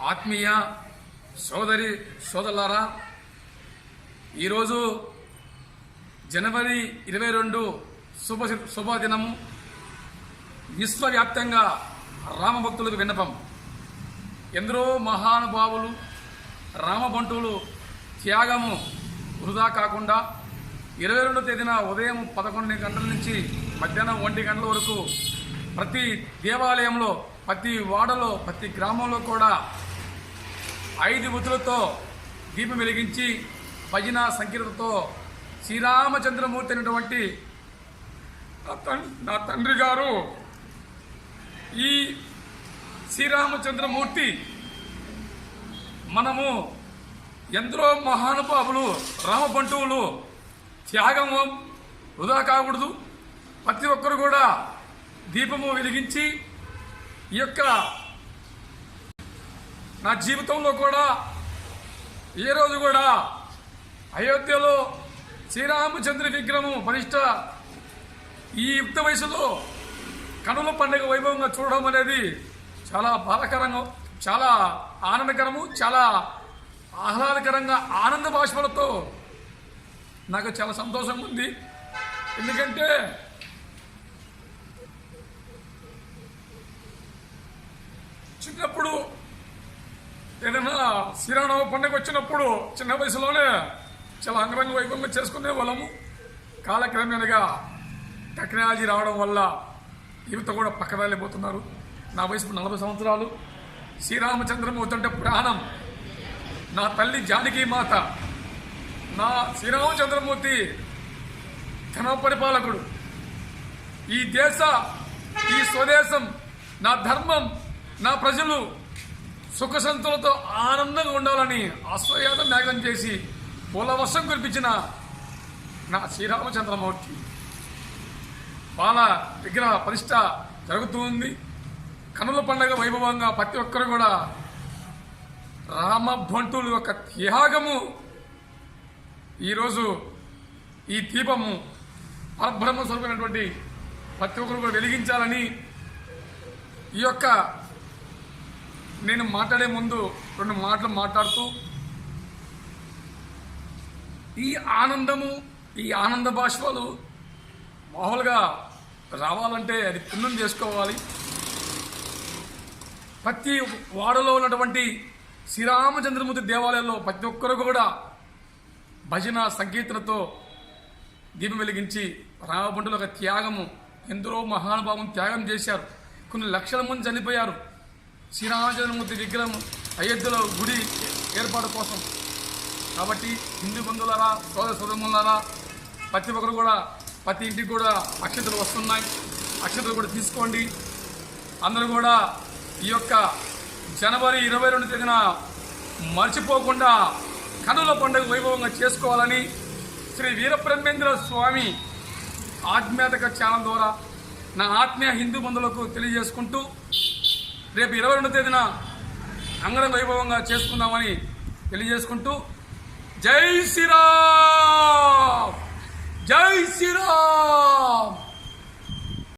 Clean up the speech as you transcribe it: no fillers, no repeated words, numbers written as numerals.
ఆత్మీయ సోదరులారా, ఈరోజు జనవరి 22 శుభదినము. విశ్వవ్యాప్తంగా రామభక్తులకు విన్నపం. ఎందరో మహానుభావులు రామబంటువులు త్యాగము వృధా కాకుండా 22వ తేదీన ఉదయం 11 గంటల నుంచి మధ్యాహ్నం 1 గంటల వరకు ప్రతి దేవాలయంలో, ప్రతి వాడలో, ప్రతి గ్రామంలో కూడా 5 ఒత్తులతో దీపం వెలిగించి భజన సంకీర్తనతో శ్రీరామచంద్రమూర్తి అయినటువంటి నా తండ్రి గారు, ఈ శ్రీరామచంద్రమూర్తి మనము ఎందరో మహానుభావులు రామబంటువులు త్యాగము వృధా కాకూడదు. ప్రతి ఒక్కరు కూడా దీపము వెలిగించి ఈ యొక్క నా జీవితంలో కూడా ఏ రోజు కూడా అయోధ్యలో శ్రీరామచంద్ర విగ్రహము ప్రతిష్ట ఈ యుక్త వయసులో కనుల పండుగ వైభవంగా చూడడం అనేది చాలా బాధాకరంగా, చాలా ఆనందకరము, చాలా ఆహ్లాదకరంగా ఆనంద బాష్పాలతో నాకు చాలా సంతోషంగా ఉంది. ఎందుకంటే చిన్నప్పుడు ఏదైనా శ్రీరామనవమి పండుగ వచ్చినప్పుడు చిన్న వయసులోనే చాలా అంగరంగ వైభవంగా చేసుకునే వాళ్ళము. కాలక్రమేణగా టెక్నాలజీ రావడం వల్ల యువత కూడా పక్కదాలిపోతున్నారు. నా వయసు 40 సంవత్సరాలు. శ్రీరామచంద్రమూర్తి అంటే ప్రాణం. నా తల్లి జానకి మాత. నా శ్రీరామచంద్రమూర్తి ధన పరిపాలకుడు. ఈ స్వదేశం, నా ధర్మం, నా ప్రజలు సుఖసంతులతో ఆనందంగా ఉండాలని అశ్వయాత త్యాగం చేసి పూలవర్షం కురిపించిన నా శ్రీరామచంద్రమూర్తి బాల విగ్రహ ప్రతిష్ట జరుగుతూ ఉంది. కనుల పండుగ వైభవంగా ప్రతి ఒక్కరు కూడా రామబంటుల యొక్క త్యాగము ఈరోజు ఈ దీపము పరబ్రహ్మ స్వరూపమైనటువంటి ప్రతి ఒక్కరు కూడా వెలిగించాలని ఈ యొక్క నేను మాట్లాడే ముందు 2 మాటలు మాట్లాడుతూ ఈ ఆనంద బాష్పాలు మామూలుగా రావాలంటే అది పుణ్యం చేసుకోవాలి. ప్రతి వాడలో ఉన్నటువంటి శ్రీరామచంద్రమూర్తి దేవాలయాల్లో ప్రతి ఒక్కరు కూడా భజన సంకీర్తనతో దీపం వెలిగించి రామబంటుల యొక్క త్యాగము, ఎందరో మహానుభావం త్యాగం చేశారు. కొన్ని లక్షల మంది చనిపోయారు శ్రీరామచంద్రమూర్తి విగ్రహం అయోధ్యలో గుడి ఏర్పాటు కోసం. కాబట్టి హిందూ బంధువులారా, సోదరులారా, ప్రతి ఒక్కరు కూడా ప్రతి ఇంటికి కూడా అక్షతలు వస్తున్నాయి. అక్షతలు కూడా తీసుకోండి. అందరూ కూడా ఈ యొక్క జనవరి 22 తేదీన మర్చిపోకుండా కనుల పండుగ వైభవంగా చేసుకోవాలని శ్రీ వీరబ్రహ్మేంద్ర స్వామి ఆధ్యాత్మిక ఛానల్ ద్వారా నా ఆత్మీయ హిందూ బంధువులకు తెలియజేసుకుంటూ రేపు 22వ తేదీన అంగరంగ వైభవంగా చేసుకుందామని తెలియజేసుకుంటూ జై శ్రీరామ్, జై శ్రీరామ్.